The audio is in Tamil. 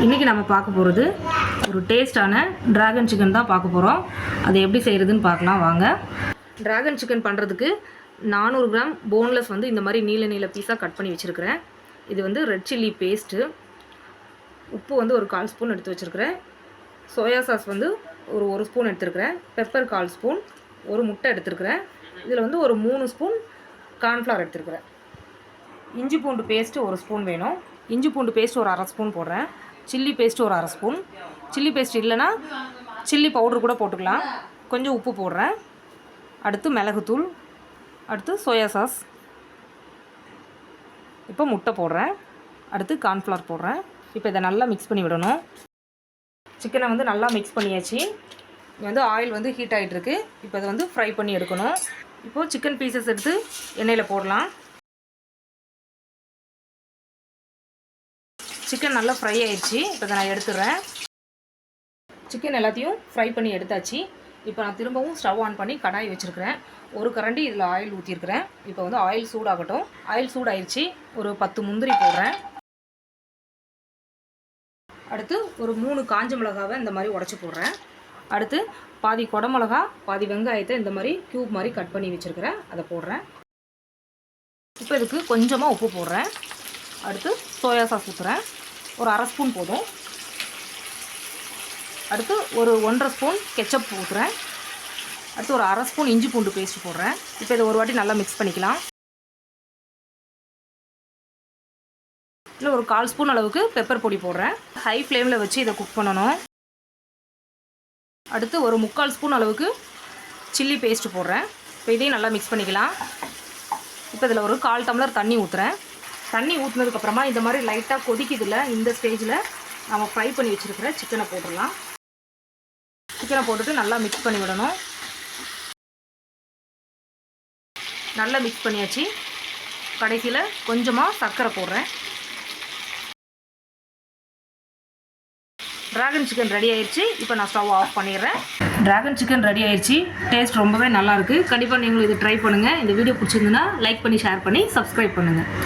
இன்றைக்கி நம்ம பார்க்க போகிறது ஒரு டேஸ்டான டிராகன் சிக்கன் தான் பார்க்க போகிறோம். அதை எப்படி செய்கிறதுன்னு பார்க்கலாம் வாங்க. டிராகன் சிக்கன் பண்ணுறதுக்கு 400 கிராம் போன்லெஸ் வந்து இந்த மாதிரி நீல நீல பீஸாக கட் பண்ணி வச்சுருக்கிறேன். இது வந்து ரெட் சில்லி பேஸ்ட்டு, உப்பு வந்து ஒரு 1/4 ஸ்பூன் எடுத்து வச்சுருக்கிறேன். சோயா சாஸ் வந்து ஒரு ஸ்பூன் எடுத்துருக்கிறேன். பெப்பர் 1/4 ஸ்பூன், ஒரு முட்டை எடுத்துருக்கிறேன். இதில் வந்து ஒரு 3 ஸ்பூன் கார்ன்ஃப்ளவர் எடுத்துருக்கிறேன். இஞ்சி பூண்டு பேஸ்ட்டு 1 ஸ்பூன் வேணும். இஞ்சி பூண்டு பேஸ்ட் ஒரு 1/2 ஸ்பூன் போடுறேன். சில்லி பேஸ்ட்டு ஒரு 1/2 ஸ்பூன். சில்லி பேஸ்ட் இல்லைன்னா சில்லி பவுட்ரு கூட போட்டுக்கலாம். கொஞ்சம் உப்பு போடுறேன். அடுத்து மிளகுத்தூள், அடுத்து சோயா சாஸ், இப்போ முட்டை போடுறேன். அடுத்து கார்ன்ஃப்ளவர் போடுறேன். இப்போ இதை நல்லா மிக்ஸ் பண்ணி விடணும். சிக்கனை வந்து நல்லா மிக்ஸ் பண்ணியாச்சு. இது வந்து ஆயில் வந்து ஹீட் ஆகிட்டுருக்கு. இப்போ இதை வந்து ஃப்ரை பண்ணி எடுக்கணும். இப்போது சிக்கன் பீசஸ் எடுத்து எண்ணெயில் போடலாம். சிக்கன் நல்லா ஃப்ரை ஆயிடுச்சு. இப்போ இதை நான் எடுத்துடுறேன். சிக்கன் எல்லாத்தையும் ஃப்ரை பண்ணி எடுத்தாச்சு. இப்போ நான் திரும்பவும் ஸ்டவ் ஆன் பண்ணி கடாய் வச்சுருக்கிறேன். ஒரு கரண்டி இதில் ஆயில் ஊற்றிருக்கிறேன். இப்போ வந்து ஆயில் சூடாகட்டும். ஆயில் சூடாயிடுச்சு. ஒரு 10 முந்திரி போடுறேன். அடுத்து ஒரு 3 காஞ்ச மிளகாவை இந்த மாதிரி உடச்சி போடுறேன். அடுத்து பாதி குடமிளகா, பாதி வெங்காயத்தை இந்த மாதிரி க்யூப் மாதிரி கட் பண்ணி வச்சுருக்கிறேன். அதை போடுறேன். இப்போ இதுக்கு கொஞ்சமாக உப்பு போடுறேன். அடுத்து சோயா சாஸ் ஊற்றுறேன். ஒரு 1/2 ஸ்பூன் போதும். அடுத்து ஒரு 1/2 ஸ்பூன் கெச்சப் ஊற்றுறேன். அடுத்து ஒரு 1/2 ஸ்பூன் இஞ்சி பூண்டு பேஸ்ட் போடுறேன். இப்போ இதை ஒரு வாட்டி நல்லா மிக்ஸ் பண்ணிக்கலாம். இல்லை ஒரு 1/4 ஸ்பூன் அளவுக்கு பெப்பர் பொடி போடுறேன். ஹை ஃப்ளேமில் வச்சு இதை குக் பண்ணணும். அடுத்து ஒரு 3/4 ஸ்பூன் அளவுக்கு சில்லி பேஸ்ட்டு போடுறேன். இப்போ இதையும் நல்லா மிக்ஸ் பண்ணிக்கலாம். இப்போ இதில் ஒரு 1/4 டம்ளர் தண்ணி ஊற்றுறேன். தண்ணி ஊற்றுனதுக்கப்புறமா இந்த மாதிரி லைட்டாக கொதிக்குதில்ல, இந்த ஸ்டேஜில் நம்ம ஃப்ரை பண்ணி வச்சுருக்கிற சிக்கனை போட்டுடலாம். சிக்கனை போட்டுட்டு நல்லா மிக்ஸ் பண்ணி விடணும். நல்லா மிக்ஸ் பண்ணியாச்சு. கடைசியில் கொஞ்சமாக சர்க்கரை போடுறேன். டிராகன் சிக்கன் ரெடி ஆயிடுச்சு. இப்போ நான் ஸ்டவ் ஆஃப் பண்ணிடுறேன். டிராகன் சிக்கன் ரெடி ஆயிடுச்சு. டேஸ்ட் ரொம்பவே நல்லாயிருக்கு. கண்டிப்பாக நீங்களும் இது ட்ரை பண்ணுங்கள். இந்த வீடியோ பிடிச்சிருந்துன்னா லைக் பண்ணி, ஷேர் பண்ணி, சப்ஸ்கிரைப் பண்ணுங்கள்.